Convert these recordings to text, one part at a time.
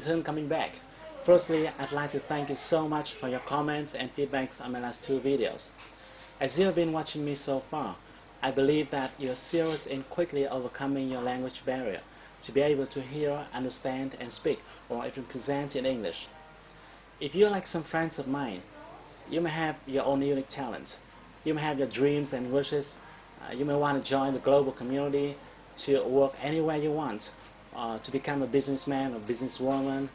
return coming back. Firstly, I'd like to thank you so much for your comments and feedbacks on my last 2 videos. As you have been watching me so far, I believe that you're serious in quickly overcoming your language barrier to be able to hear, understand, and speak, or even present in English. If you're like some friends of mine, you may have your own unique talents. You may have your dreams and wishes. You may want to join the global community, to work anywhere you want, to become a businessman or businesswoman,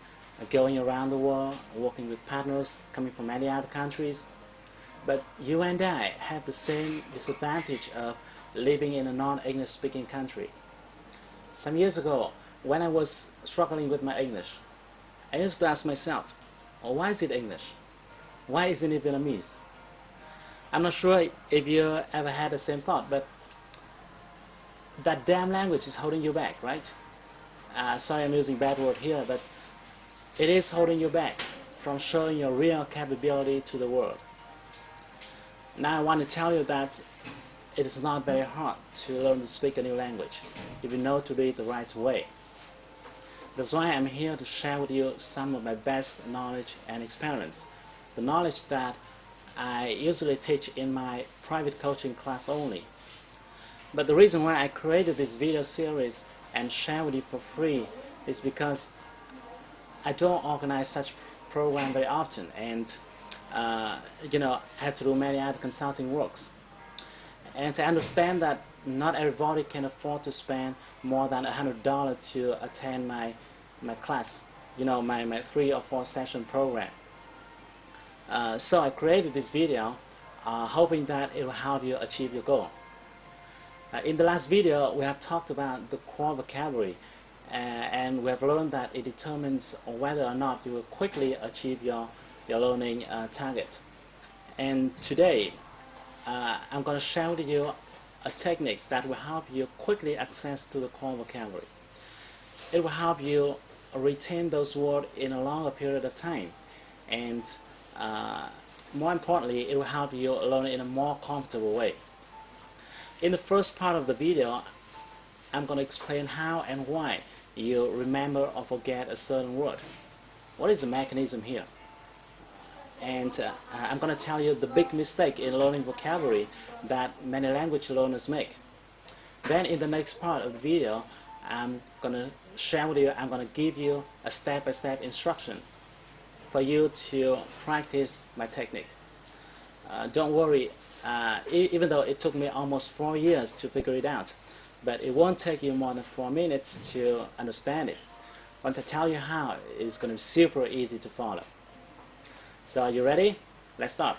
going around the world, working with partners coming from many other countries. But you and I have the same disadvantage of living in a non-English speaking country. Some years ago, when I was struggling with my English, I used to ask myself, why is it English? Why isn't it Vietnamese? I'm not sure if you ever had the same thought, but that damn language is holding you back, right? Sorry I'm using bad word here, but it is holding you back from showing your real capability to the world. Now I want to tell you that it is not very hard to learn to speak a new language if you know to do it the right way. That's why I'm here to share with you some of my best knowledge and experience, the knowledge that I usually teach in my private coaching class only. But the reason why I created this video series and share with you for free is because I don't organize such program very often, and I have to do many other consulting works. And I understand that not everybody can afford to spend more than $100 to attend my class, my 3 or 4 session program. So I created this video hoping that it will help you achieve your goal. In the last video, we have talked about the core vocabulary, and we have learned that it determines whether or not you will quickly achieve your learning target. And today, I'm going to share with you a technique that will help you quickly access to the core vocabulary. It will help you retain those words in a longer period of time, and more importantly, it will help you learn in a more comfortable way. In the first part of the video, I'm going to explain how and why you remember or forget a certain word. What is the mechanism here? And I'm going to tell you the big mistake in learning vocabulary that many language learners make. Then in the next part of the video, I'm going to share with you, I'm going to give you a step-by-step instruction for you to practice my technique. Don't worry, even though it took me almost 4 years to figure it out, but it won't take you more than 4 minutes to understand it. Once I tell you how, it's going to be super easy to follow. So are you ready? Let's start.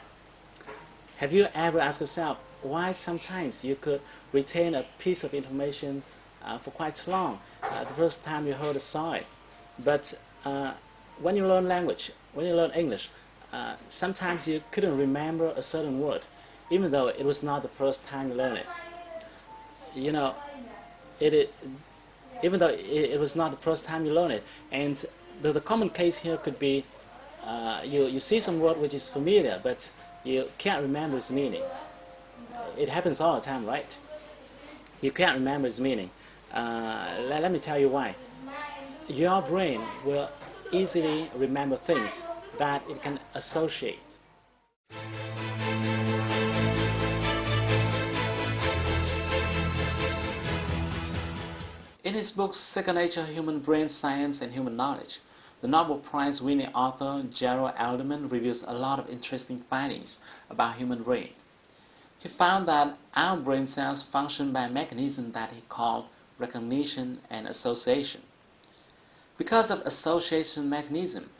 Have you ever asked yourself why sometimes you could retain a piece of information for quite long the first time you heard or saw it, but when you learn language, when you learn English, sometimes you couldn't remember a certain word, even though it was not the first time you learned it. Even though it was not the first time you learned it, and the common case here could be you see some word which is familiar, but you can't remember its meaning. It happens all the time, right? You can't remember its meaning. Let me tell you why. Your brain will easily remember things that it can associate. In his book Second Nature, Human Brain Science and Human Knowledge, the Nobel Prize-winning author Gerald Alderman reveals a lot of interesting findings about human brain. He found that our brain cells function by a mechanism that he called recognition and association. Because of association mechanism,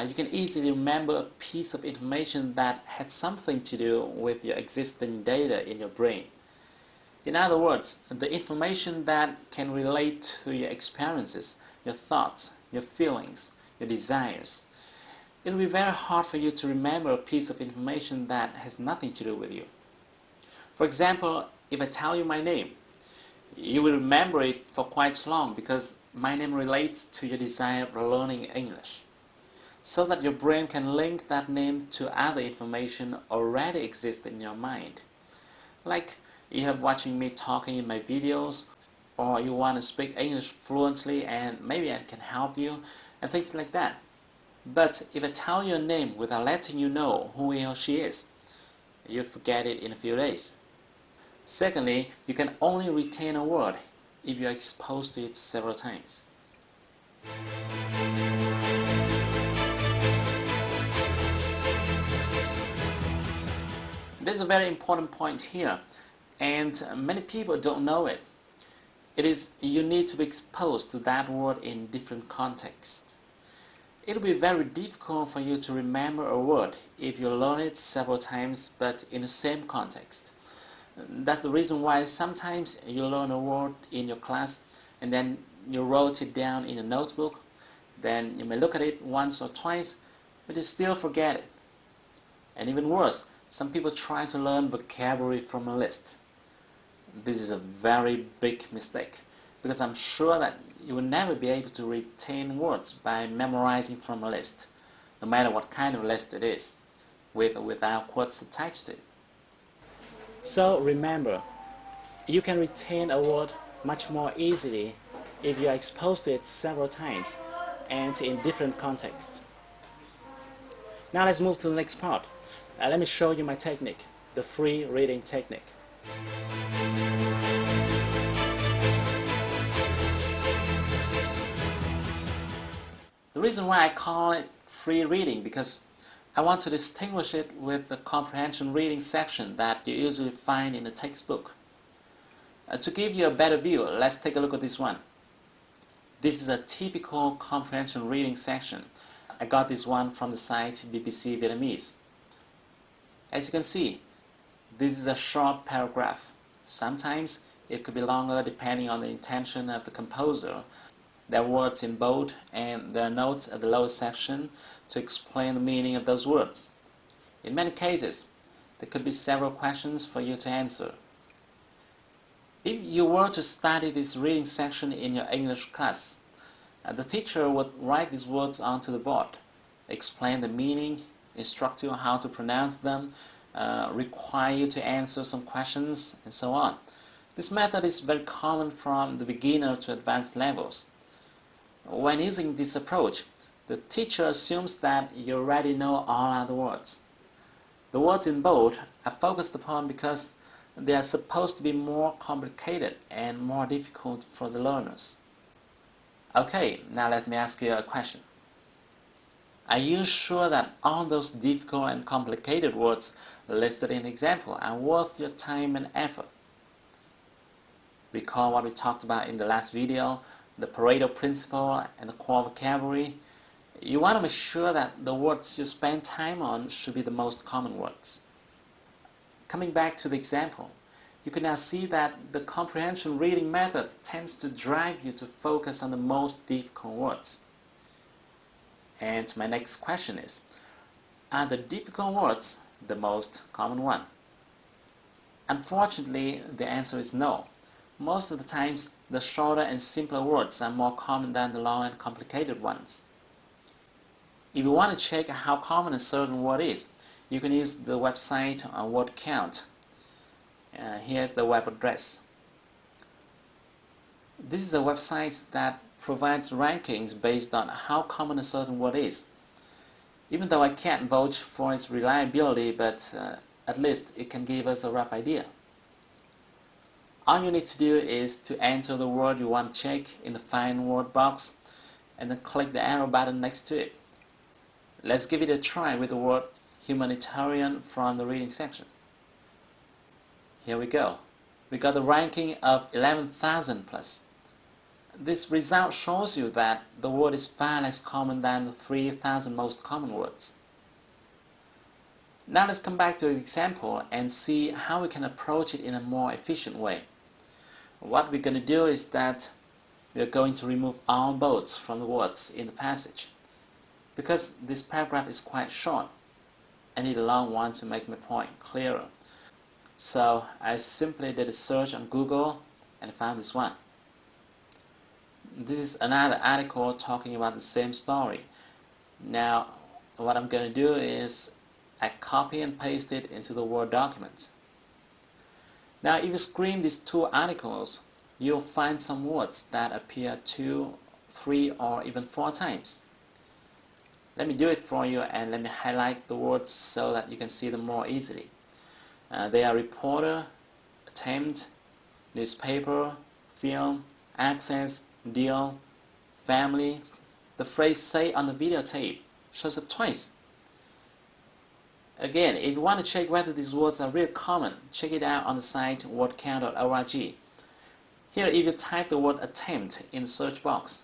you can easily remember a piece of information that had something to do with your existing data in your brain. In other words, the information that can relate to your experiences, your thoughts, your feelings, your desires. It will be very hard for you to remember a piece of information that has nothing to do with you. For example, if I tell you my name, you will remember it for quite long because my name relates to your desire for learning English, so that your brain can link that name to other information already existing in your mind. Like you have watching me talking in my videos, or you want to speak English fluently and maybe I can help you. and things like that. But if I tell you a name without letting you know who he or she is, you forget it in a few days. Secondly, you can only retain a word if you are exposed to it several times. There's a very important point here, and many people don't know it. It is you need to be exposed to that word in different contexts. It will be very difficult for you to remember a word if you learn it several times but in the same context. That's the reason why sometimes you learn a word in your class and then you wrote it down in a notebook. Then you may look at it once or twice, but you still forget it. And even worse, some people try to learn vocabulary from a list. This is a very big mistake, because I'm sure that you will never be able to retain words by memorizing from a list, no matter what kind of list it is, with or without quotes attached to it. So remember, you can retain a word much more easily if you are exposed to it several times and in different contexts. Now let's move to the next part. Let me show you my technique, the free reading technique. The reason why I call it free reading, because I want to distinguish it with the comprehension reading section that you usually find in the textbook. To give you a better view, let's take a look at this one. This is a typical comprehension reading section. I got this one from the site BBC Vietnamese. As you can see, this is a short paragraph. Sometimes it could be longer depending on the intention of the composer. There are words in bold and there are notes at the lower section to explain the meaning of those words. In many cases, there could be several questions for you to answer. If you were to study this reading section in your English class, the teacher would write these words onto the board, explain the meaning, instruct you on how to pronounce them, require you to answer some questions, and so on. This method is very common from the beginner to advanced levels. When using this approach, the teacher assumes that you already know all other words. The words in bold are focused upon because they are supposed to be more complicated and more difficult for the learners. Okay, now let me ask you a question. Are you sure that all those difficult and complicated words listed in the example are worth your time and effort? Recall what we talked about in the last video, the Pareto principle and the core vocabulary. You want to make sure that the words you spend time on should be the most common words. Coming back to the example, you can now see that the comprehension reading method tends to drive you to focus on the most difficult words. And my next question is, are the difficult words the most common one? Unfortunately, the answer is no. Most of the times, the shorter and simpler words are more common than the long and complicated ones. If you want to check how common a certain word is, you can use the website Word Count. Here's the web address. This is a website that provides rankings based on how common a certain word is. Even though I can't vouch for its reliability, but at least it can give us a rough idea. All you need to do is to enter the word you want to check in the Find Word box and then click the arrow button next to it. Let's give it a try with the word humanitarian from the reading section. Here we go. We got a ranking of 11,000 plus. This result shows you that the word is far less common than the 3,000 most common words. Now let's come back to the example and see how we can approach it in a more efficient way. What we're going to do is that we're going to remove all bolts from the words in the passage. Because this paragraph is quite short, I need a long one to make my point clearer. So I simply did a search on Google and found this one. This is another article talking about the same story. Now what I'm going to do is I copy and paste it into the Word document. Now if you screen these two articles, you'll find some words that appear 2, 3 or even 4 times. Let me do it for you, and let me highlight the words so that you can see them more easily. They are reporter, attempt, newspaper, film, access, deal, family. The phrase "say on the videotape" shows up twice. Again, if you want to check whether these words are really common, check it out on the site wordcount.org. Here, if you type the word attempt in the search box,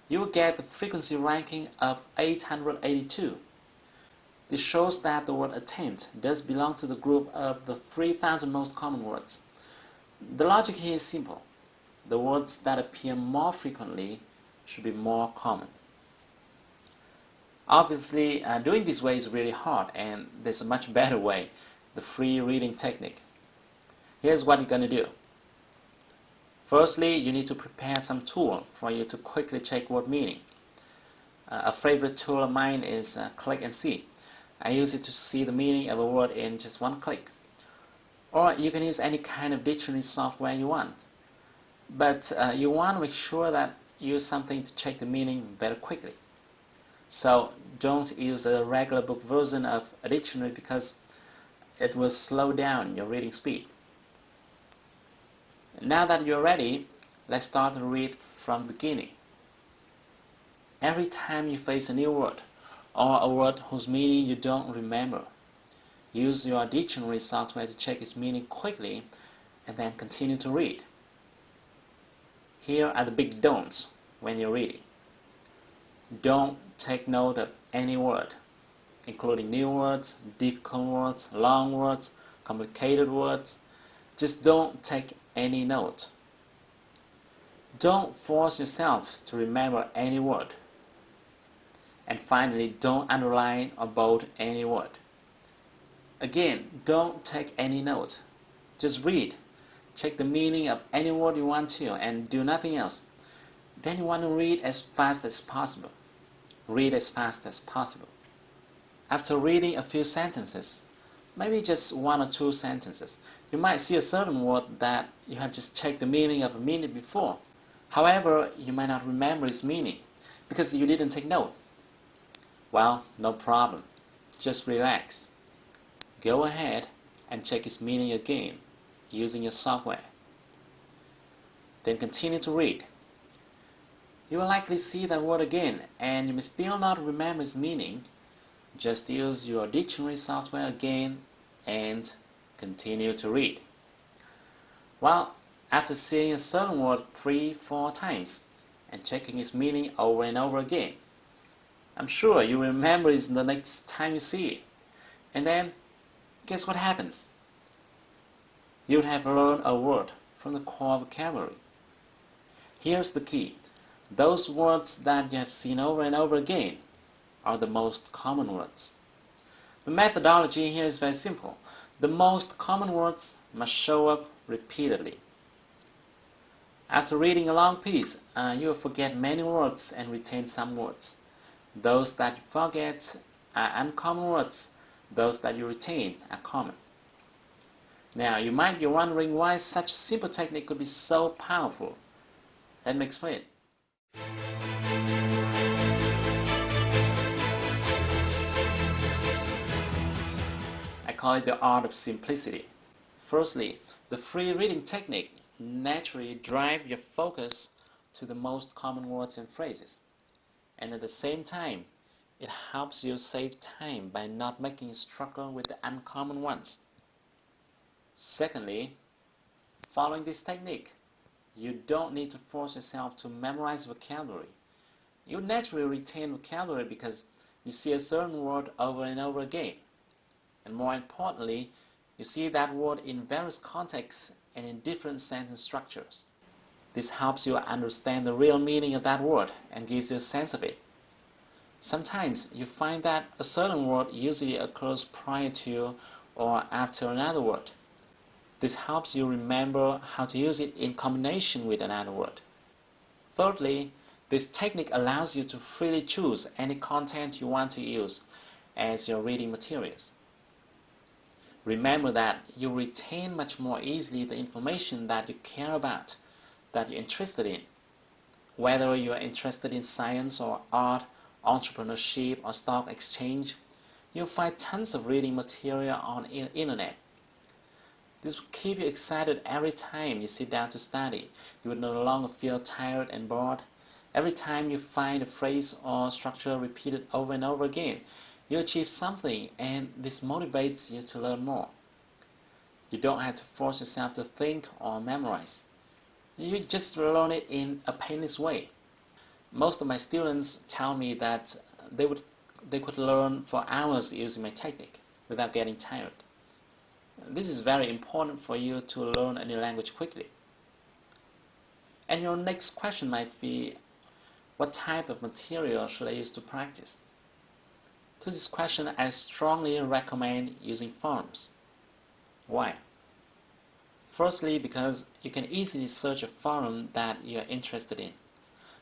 you will get the frequency ranking of 882. This shows that the word attempt does belong to the group of the 3,000 most common words. The logic here is simple. The words that appear more frequently should be more common. Obviously, doing this way is really hard, and there's a much better way, the free reading technique. Here's what you're going to do. Firstly, you need to prepare some tool for you to quickly check word meaning. A favorite tool of mine is Click and See. I use it to see the meaning of a word in just one click. Or you can use any kind of dictionary software you want. But you want to make sure that you use something to check the meaning very quickly. So don't use a regular book version of a dictionary because it will slow down your reading speed. Now that you're ready, let's start to read from the beginning. Every time you face a new word or a word whose meaning you don't remember, use your dictionary software to check its meaning quickly and then continue to read. Here are the big don'ts when you're reading. Don't take note of any word, including new words, difficult words, long words, complicated words. Just don't take any note. Don't force yourself to remember any word. And finally, don't underline or bold any word. Again, don't take any note. Just read. Check the meaning of any word you want to and do nothing else. Then you want to read as fast as possible. Read as fast as possible. After reading a few sentences, maybe just one or two sentences, you might see a certain word that you have just checked the meaning of a minute before. However, you might not remember its meaning because you didn't take note. Well, no problem. Just relax. Go ahead and check its meaning again using your software. Then continue to read. You will likely see that word again, and you may still not remember its meaning. Just use your dictionary software again and continue to read. Well, after seeing a certain word 3-4 times and checking its meaning over and over again, I'm sure you remember it the next time you see it. And then, guess what happens? You'll have learned a word from the core vocabulary. Here's the key. Those words that you have seen over and over again are the most common words. The methodology here is very simple. The most common words must show up repeatedly. After reading a long piece, you will forget many words and retain some words. Those that you forget are uncommon words. Those that you retain are common. Now, you might be wondering why such a simple technique could be so powerful. Let me explain. I call it the art of simplicity. Firstly, the free reading technique naturally drives your focus to the most common words and phrases. And at the same time, it helps you save time by not making you struggle with the uncommon ones. Secondly, following this technique, you don't need to force yourself to memorize vocabulary. You naturally retain vocabulary because you see a certain word over and over again. And more importantly, you see that word in various contexts and in different sentence structures. This helps you understand the real meaning of that word and gives you a sense of it. Sometimes you find that a certain word usually occurs prior to or after another word. This helps you remember how to use it in combination with another word. Thirdly, this technique allows you to freely choose any content you want to use as your reading materials. Remember that you retain much more easily the information that you care about, that you're interested in. Whether you are interested in science or art entrepreneurship, or stock exchange, you'll find tons of reading material on the internet. This will keep you excited every time you sit down to study. You will no longer feel tired and bored. Every time you find a phrase or structure repeated over and over again, you achieve something, and this motivates you to learn more. You don't have to force yourself to think or memorize. You just learn it in a painless way. Most of my students tell me that they could learn for hours using my technique without getting tired. This is very important for you to learn a new language quickly. And your next question might be, what type of material should I use to practice? To this question, I strongly recommend using forums. Why? Firstly, because you can easily search a forum that you are interested in.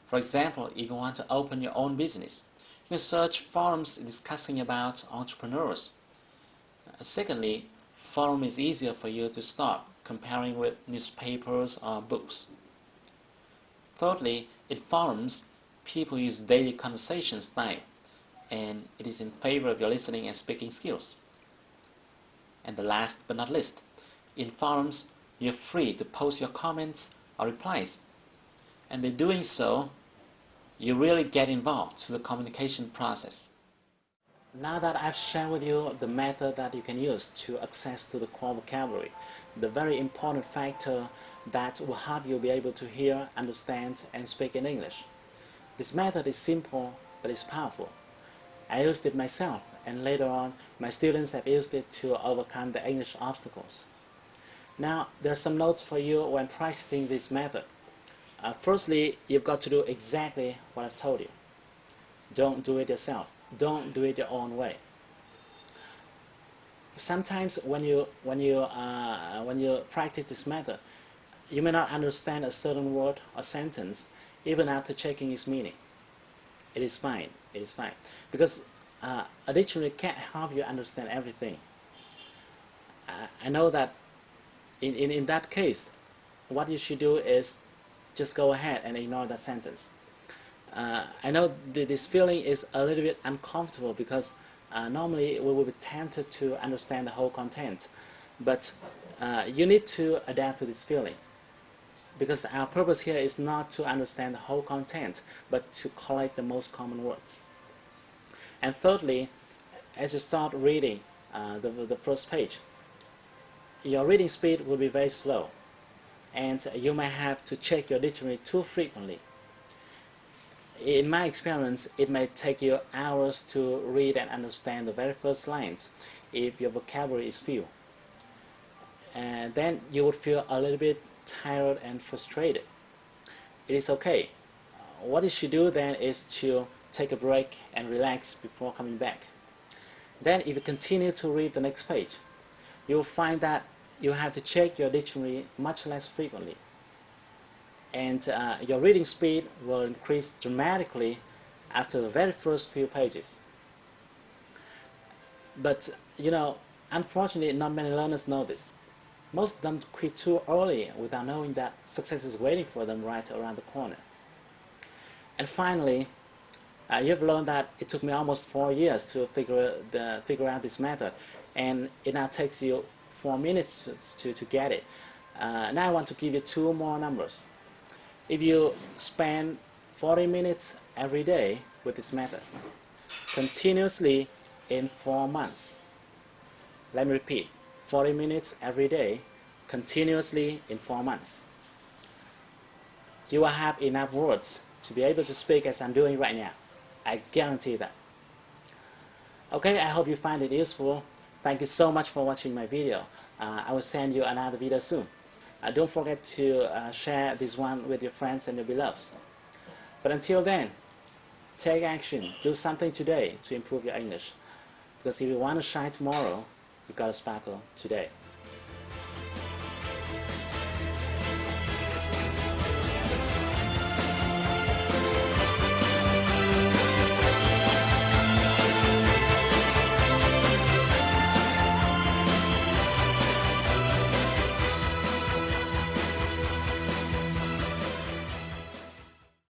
For example, if you want to open your own business, you search forums discussing about entrepreneurs. Secondly, forum is easier for you to start comparing with newspapers or books. Thirdly, in forums, people use daily conversation style, and it is in favor of your listening and speaking skills. And the last but not least, in forums, you're free to post your comments or replies, and by doing so, you really get involved to the communication process. Now that I've shared with you the method that you can use to access to the core vocabulary, the very important factor that will help you be able to hear, understand, and speak in English. This method is simple, but it's powerful. I used it myself, and later on, my students have used it to overcome the English obstacles. Now, there are some notes for you when practicing this method. Firstly, you've got to do exactly what I've told you. Don't do it yourself. Don't do it your own way. Sometimes when you practice this method, you may not understand a certain word or sentence even after checking its meaning. It is fine. It is fine, because a dictionary can't help you understand everything. I know that in that case, what you should do is just go ahead and ignore that sentence. I know this feeling is a little bit uncomfortable because normally we will be tempted to understand the whole content, but you need to adapt to this feeling, because our purpose here is not to understand the whole content, but to collect the most common words. And thirdly, as you start reading the first page, your reading speed will be very slow, and you may have to check your dictionary too frequently. In my experience, it may take you hours to read and understand the very first lines if your vocabulary is few. And then you would feel a little bit tired and frustrated. It is okay. What you should do then is to take a break and relax before coming back. Then if you continue to read the next page, you will find that you have to check your dictionary much less frequently, and your reading speed will increase dramatically after the very first few pages. But unfortunately, not many learners know this. Most of them quit too early without knowing that success is waiting for them right around the corner. And finally, you've learned that it took me almost 4 years to figure out this method, and it now takes you 4 minutes to get it. Now I want to give you 2 more numbers. If you spend 40 minutes every day with this method, continuously in 4 months, let me repeat, 40 minutes every day, continuously in 4 months, you will have enough words to be able to speak as I'm doing right now. I guarantee that. Okay, I hope you find it useful. Thank you so much for watching my video. I will send you another video soon. Don't forget to share this one with your friends and your beloveds. But until then, take action. Do something today to improve your English. Because if you want to shine tomorrow, you've got to sparkle today.